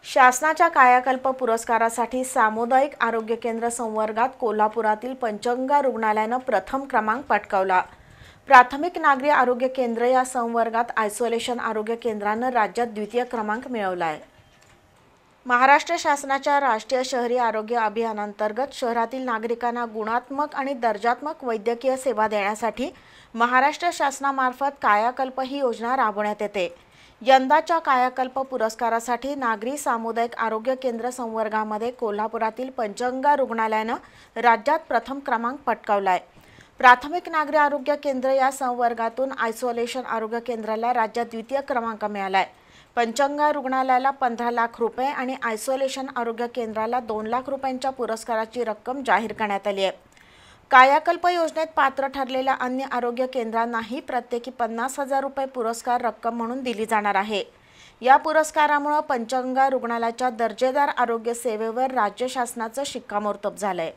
शासनाच्या कायाकल्प पुरस्कारासाठी सामुदायिक आरोग्य केंद्र संवर्गात कोल्हापुरातील पंचगंगा रुग्णालयानं प्रथम क्रमांक पटकावला। प्राथमिक नागरी आरोग्य केंद्र या संवर्गात आयसोलेशन आरोग्य केंद्रानं राज्यात द्वितीय क्रमांक मिळवला आहे। महाराष्ट्र शासनाच्या राष्ट्रीय शहरी आरोग्य अभियानांतर्गत शहरातील नागरिकांना गुणात्मक आणि दर्जात्मक वैद्यकीय सेवा देण्यासाठी महाराष्ट्र शासनामार्फत कायाकल्प ही योजना राबवण्यात येते। यंदाच्या कायाकल्प पुरस्कारासाठी नागरी सामुदायिक आरोग्य केंद्र संवर्गामध्ये कोल्हापुरातील पंचगंगा रुग्णालयानं राज्यात प्रथम क्रमांक पटकावला आहे। प्राथमिक नागरी आरोग्य केंद्र या संवर्गातून आयसोलेशन आरोग्य केंद्राला राज्यात द्वितीय क्रमांक मिळाला आहे। पंचगंगा रुग्णालयाला 15 लाख रुपये आणि आयसोलेशन आरोग्य केंद्राला 2 लाख रुपयांच्या पुरस्काराची रक्कम जाहीर करण्यात आली आहे। कायाकल्प योजनेत पात्र ठरलेल्या अन्य आरोग्य केंद्रांनाही प्रत्येकी 50,000 रुपये पुरस्कार रक्कम म्हणून दिली जाणार आहे। या पुरस्कारामुळे पंचगंगा रुग्णालयाच्या दर्जेदार आरोग्य सेवेवर राज्य शासनाचं शिक्कामोर्तब झालंय।